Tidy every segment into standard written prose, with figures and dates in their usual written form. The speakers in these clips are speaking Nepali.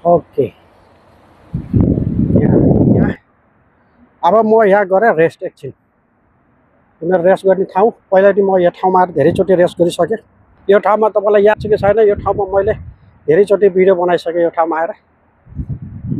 ओके यहाँ अब म यहाँ गएर रेस्ट एकछिन मेरो रेस्ट गर्ने ठाउँ पहिला नि म यो ठाउँमा आएर धेरैचोटि रेस्ट गरिसकेँ यो ठाउँमा तपाईँलाई याद छ कि छैन यो ठाउँमा मैले धेरैचोटि भिडियो बनाइसकेँ यो ठाउँमा आएर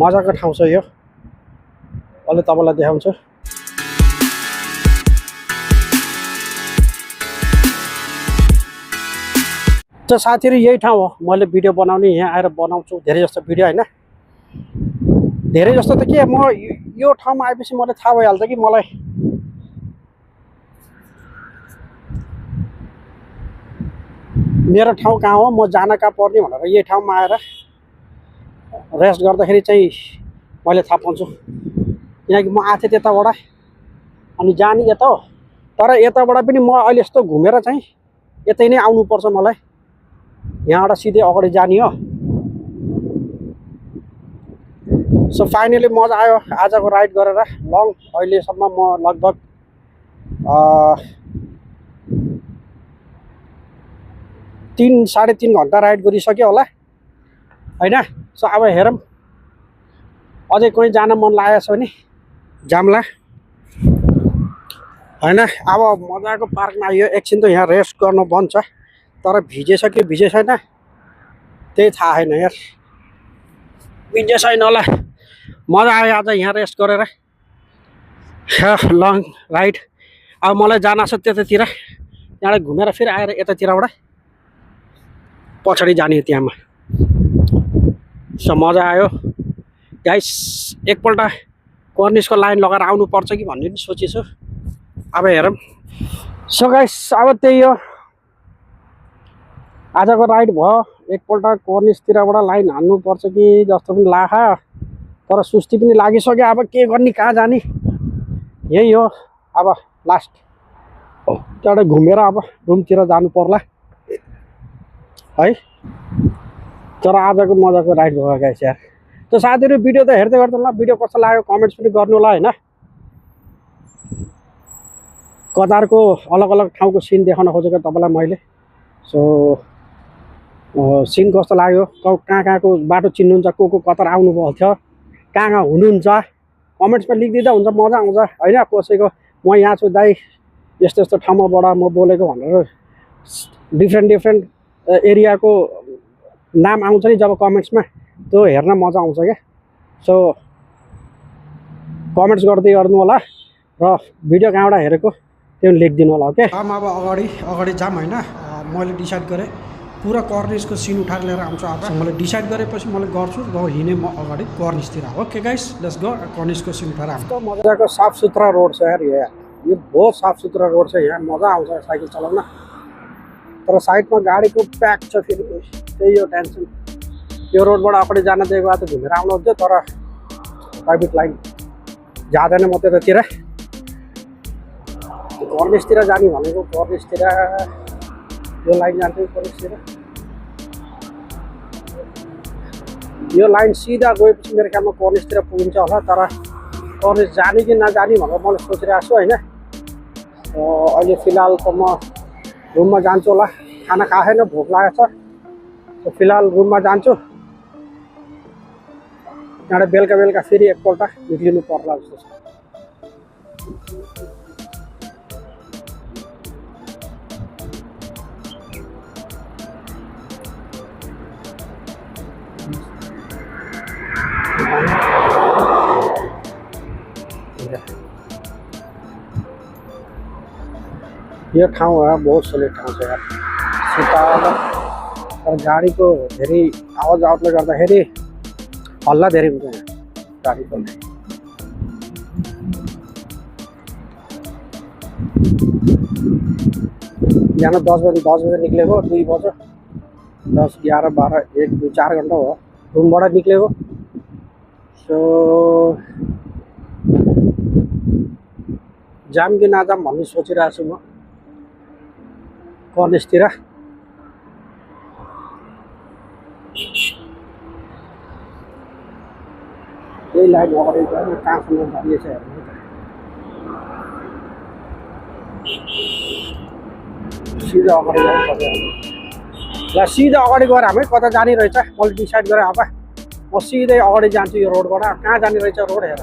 मजाको ठाउँ छ यो अहिले तपाईँलाई देखाउँछु त साथीहरु यही ठाउँ हो मैले भिडियो बनाउने यहाँ आएर बनाउँछु धेरै जस्तो भिडियो हैन धेरै जस्तो त के म यो ठाउँमा आएपछि मलाई थाहा भइहाल्छ कि मलाई मेरो ठाउँ कहाँ हो म जान कहाँ पर्ने भनेर यही ठाउँमा आएर रेस्ट गर्दाखेरि चाहिँ मैले थाहा पाउँछु किनकि म आथे त्यताबाट अनि जाने यता हो तर यताबाट पनि म अहिले यस्तो घुमेर चाहिँ यतै नै आउनु पर्छ मलाई यहाँबाट सिधै अगाडि जाने हो सो फाइनली मजा आयो आजको राइड गरेर लङ अहिलेसम्म म लगभग 3-3.5 घन्टा राइड गरिसक्यो होला हैन सो अब हेरौँ अझै कोही जान मन लागेको छ भने जाम्ला हैन अब मजाको पार्कमा आयो एकछिन त यहाँ रेस्ट गर्न बन्छ तर भिजेछ कि भिजे छैन त्यही थाहा छैन यार भिजे छैन होला मजा आयो आज यहाँ रेस्ट गरेर लङ राइड अब मलाई जान छ त्यतातिर त्यहाँबाट घुमेर फेरि आएर यतातिरबाट पछाडि जाने त्यहाँमा सो मजा आयो गाइस एकपल्ट कर्निसको लाइन लगाएर आउनु पर्छ कि भन्ने पनि सोचेछु अब हेरौँ सो गाइस अब त्यही हो आजको राइड भयो एकपल्ट कर्निसतिरबाट लाइन हान्नु पर्छ कि जस्तो पनि लाग्छ तर सुस्ती पनि लागिसक्यो अब के गर्ने कहाँ जाने यही हो अब लास्ट त्यहाँबाट घुमेर अब रुमतिर जानु पर्ला है तर आजको मजाको राइड भयो गाइस यार त साथीहरु भिडियो त हेर्दै गर्नु होला भिडियो कस्तो लाग्यो कमेन्ट्स पनि गर्नु होला हैन कतारको अलग अलग ठाउँको सिन देखाउन खोजेको तपाईलाई मैले सो सिन कस्तो लाग्यो कहाँको बाटो चिन्नुहुन्छ को कतार आउनु भयो थियो कहाँ हुनुहुन्छ कमेन्ट्समा लेखिदिँदा हुन्छ मजा आउँछ हैन कसैको म यहाँ छु दाइ यस्तो यस्तो ठाउँमाबाट म बोलेको भनेर डिफ्रेन्ट एरियाको नाम आउँछ नि जब कमेन्ट्समा त्यो हेर्न मजा आउँछ क्या सो कमेन्ट्स गर्दै गर्नु होला र भिडियो कहाँबाट हेरेको त्यो लेखिदिनु होला ओके अब अगाडि जाम हैन मैले डिसाइड गरेँ पुरा कर्निसको सिन उठाएर लिएर आउँछु आज मैले डिसाइड गरेपछि मैले गर्छु र हिँडे म अगाडि कर्निसतिर ओके गाइस लेट्स गो कर्निसको सिन उठाएर आउँछु मजाको साफ सुथरा रोड छ यार यो बहुत साफ सुथरा रोड छ यहाँ मजा आउँछ साइकल चलाउन तर साइडमा गाडीको प्याक छ फेरि त्यही हो टेन्सन यो रोडबाट अगाडि जान दिएको भए त घुमेर आउनुहुन्थ्यो तर प्राइभेट लाइन जाँदैन म त्यतातिर कर्निसतिर जाने भनेको कर्निसतिर यो लाइन जान्थ्यो कर्निसतिर यो लाइन सिधा गएपछि मेरो ख्यालमा कर्निसतिर पुगिन्छ होला तर कर्निस जाने कि नजाने भनेर मैले सोचिरहेको छु हैन अहिले फिलहाल त म रुममा जान्छु होला खाना खाएको छैन भोक लागेको छ फिलहाल रुममा जान्छु त्यहाँबाट बेलुका फेरि एकपल्ट निक्लिनु पर्ला जस्तो छ यो ठाउँ हो बहुत सलिड ठाउँ छ यार शीतल तर गाडीको धेरै आवाज आउटले गर्दाखेरि हल्ला धेरै हुन्छ यहाँ गाडीको बिहान 10 बजे निक्लेको 2 बजे 10, 11, 12, 1, 2, 4 घन्टा हो रुमबाट निक्लेको सो जाम कि नजाम भन्ने सोचिरहेको छु म कर्निसतिर यही लाइन अगाडि गयो कहाँसम्म जाने छ हेर्नु सिधा अगाडि गयो ल सिधा अगाडि गएर हामी कता जाने रहेछ मैले डिसाइड गरेँ अब म सिधै अगाडि जान्छु यो रोडबाट। कहाँ जाने रहेछ रोड हेर।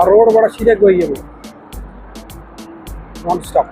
रोडबाट सिधै गइयो नन स्टप।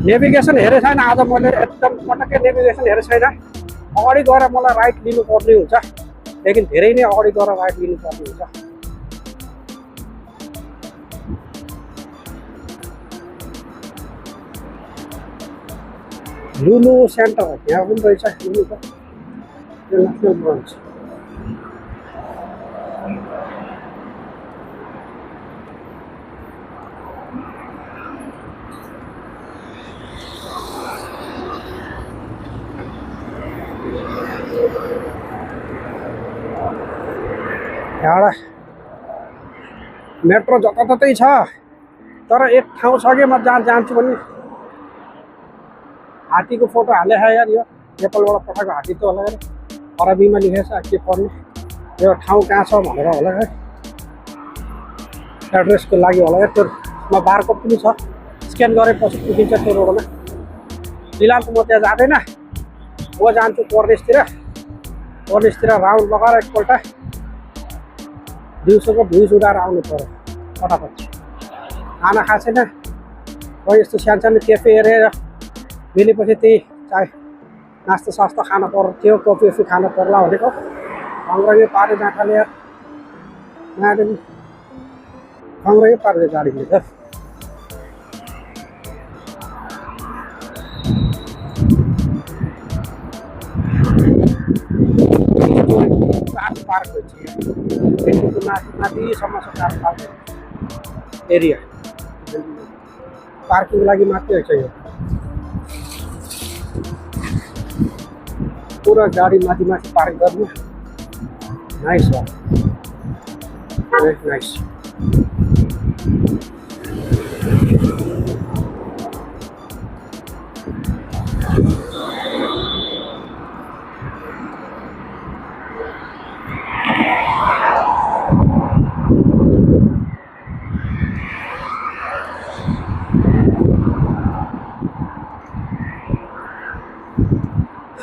नेभिगेसन हेरे छैन आज मैले, एकदम पटक्कै नेभिगेसन हेरे छैन। अगाडि गएर मलाई राइट लिनुपर्ने हुन्छ, लेकिन धेरै नै अगाडि गएर राइट लिनुपर्ने हुन्छ। लुलु सेन्टर यहाँ पनि रहेछ लुलुको नेसनल ब्रान्च। यहाँबाट मेट्रो जताततै छ, तर एक ठाउँ छ कि म जहाँ जान्छु भने हात्तीको फोटो हाले यार। यो नेपालबाट पठाएको हात्ती त होला यार, अरबीमा लेखेछ के पर्ने। यो ठाउँ कहाँ छ भनेर होला है, एड्रेसको लागि होला या। त्यो बारकोड पनि छ, स्क्यान गरेपछि पुगिन्छ त्यो रोडमा। फिलहाल त म त्यहाँ जाँदैन, म जान्छु परदेशतिर। परदेशतिर राउन्ड लगाएर एकपल्ट दिउँसोको भ्युज उडाएर आउनु पर्यो फटाफट। खाना खाएको छैन, र यस्तो सानो क्याफे हेरेर मिलेपछि त्यही चाहे नास्ता सास्ता खानु पर्थ्यो, कफी कफी खानु पर्ला भनेको। खङ्ग्रगे पारे जाँठाले यार, म्याडम खङ्ग्रगे पारे गाडीले त। पार्क माथिसम्म छ कार पार्क एरिया, पार्किङको लागि मात्रै छ यो। पुरा गाडी माथि माथि पार्क गर्नु। नाइस हो, भेरी नाइस।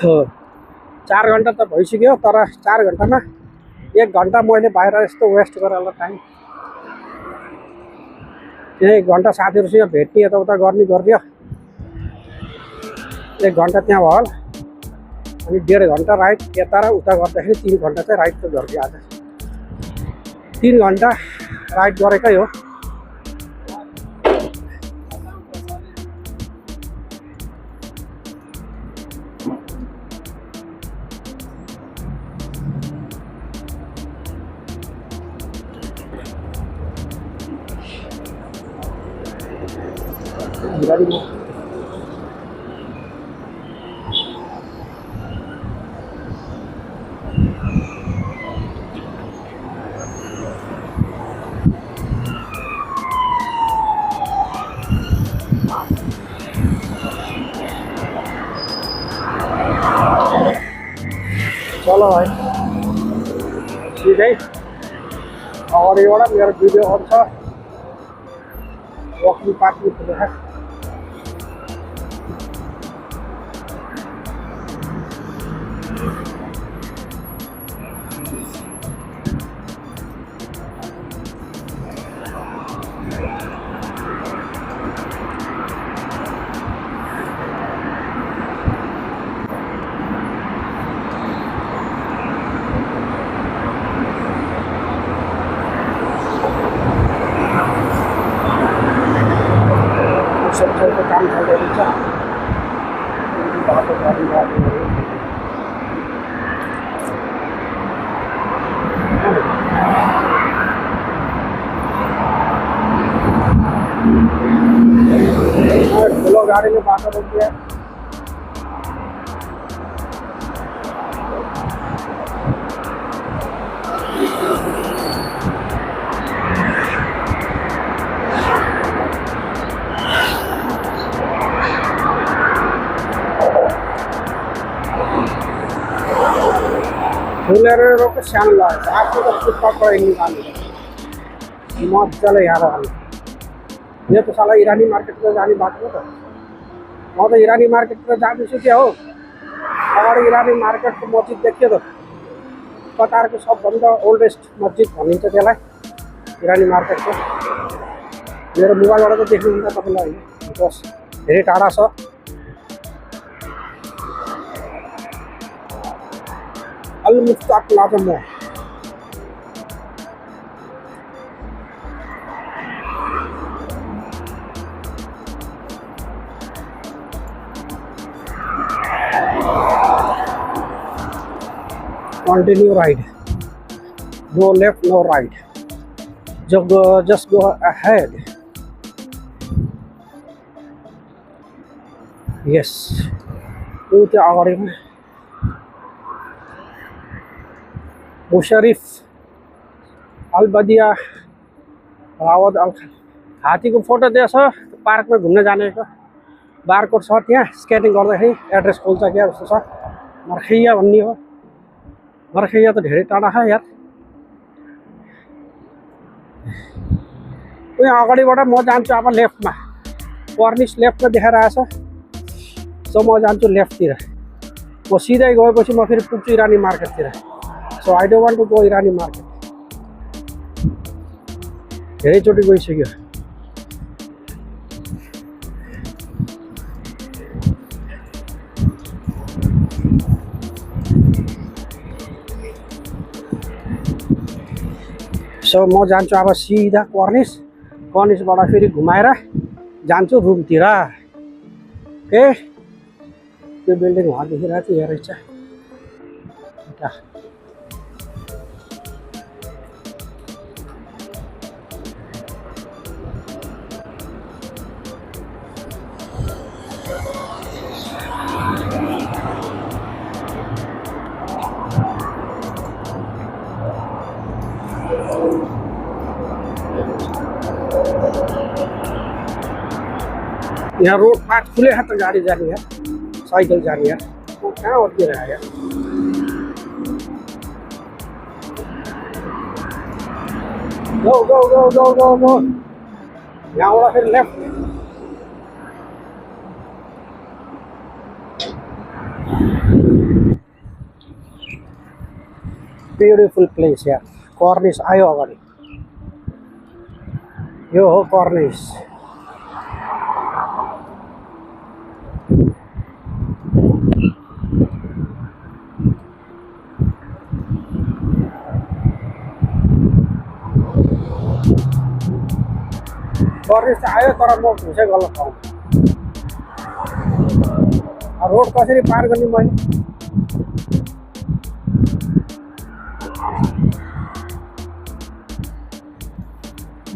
हो 4 घन्टा त भइसक्यो, तर 4 घन्टामा 1 घन्टा मैले बाहिर यस्तो वेस्ट गरेर होला टाइम। 1 घन्टा साथीहरूसँग भेट्ने यताउता गर्ने गरिदियो, 1 घन्टा त्यहाँ भयो होला। अनि 1.5 घन्टा राइड यता र उता गर्दाखेरि 3 घन्टा चाहिँ राइड त गरिदियो आज। 3 घन्टा राइड गरेकै हो। चलो भाइ, सिधै अगाडिबाट मेरो भिडियो आउँछ। वकिङ पार्किङ खुलेको सबैको काम चलिरहेको छ। बाटो गाडी ठुलो गाडीले बाटो रोकियो। फुलेर रोक्यो सानो लगाएछ आफ्नो त फुटपाथ पऱ्यो निकाल्नु मजाले यहाँ हाल्नु। यो त साला इरानी मार्केटतिर जाने बाटो हो त। म त इरानी मार्केटतिर जाँदैछु क्या हो। अगाडि इरानी मार्केटको मस्जिद देखियो त। कतारको सबभन्दा ओल्डेस्ट मस्जिद भनिन्छ त्यसलाई इरानी मार्केटको। मेरो मोबाइलबाट त देख्नुहुन्छ तपाईँलाई होइन, बस धेरै टाढा छ। Al Mustaq plaza mall. Continue ride. No left, no right. Just go ahead. Yes. Itu अगाडि मुशरिफ अलबदिया रावत अल हात्तीको फोटो दिएको छ। पार्कमा घुम्न जानेको बारकोड छ त्यहाँ स्क्यानिङ गर्दाखेरि एड्रेस खोल्छ क्या जस्तो छ। मर्खैया भन्ने हो। मर्खैया त धेरै टाढा छ यार। यहाँ अगाडिबाट म जान्छु अब लेफ्टमा। कर्निस लेफ्टमा देखाइरहेछ। सो म जान्छु लेफ्टतिर। म सिधै गएपछि म फेरि पुग्छु इरानी मार्केटतिर। So I don't want to go Irani market. धेरैचोटि गइसक्यो। सो म जान्छु अब सिधा कर्निसबाट फेरि घुमाएर जान्छु रुमतिर। ओके त्यो बिल्डिङ वहाँ देखिरहेको थियो यहाँ रहेछ। यहाँ रोड पार्ट खुले हाथ गाड़ी जानी है, साइकिल जानी है। वो कहाँ होती रहा है? Go go go go go go. यहाँ वाला फिर लेफ्ट। ब्यूटीफुल प्लेस यार। कर्निस आयो अगाडि। यो हो कर्निस। कर्निस त आयो तर म घुसै गलत ठाउँ। रोड कसरी पार गर्ने मैले?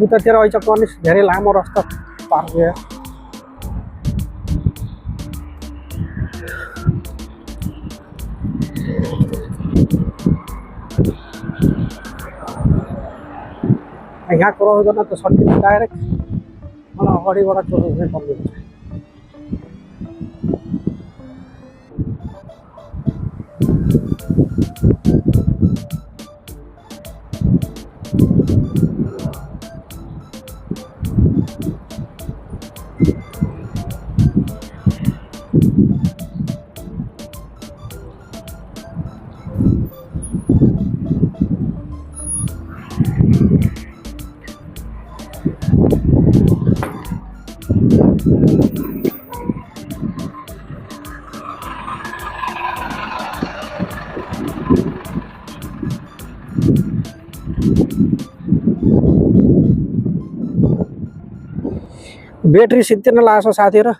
उतातिर अहिले कर्निस धेरै लामो रास्ता पार गयो। यहाँ क्रस गर्न त सकिन्छ डाइरेक्ट। मलाई अगाडिबाट क्रस पर्ने हुन्छ। ब्याट्री सिद्धिन लाग्छ साथीहरु।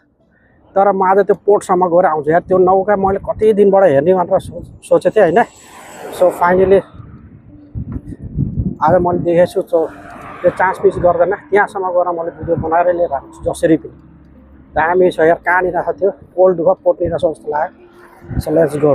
तर म आज त्यो पोर्टसम्म गएर आउँछु यार। त्यो नौका मैले कति दिनबाट हेर्ने भनेर सोचेको थिएँ हैन। सो फाइनली आज मैले देखेछु। त्यो चान्स मिस गर्दैन त्यहाँसम्म गएर मैले भिडियो बनाएर लिएर आएको छु जसरी पनि दामी छ यार कहाँनिर थियो ओल्ड घर पोट्ने रहेछ जस्तो लाग्यो सो लेट्स गो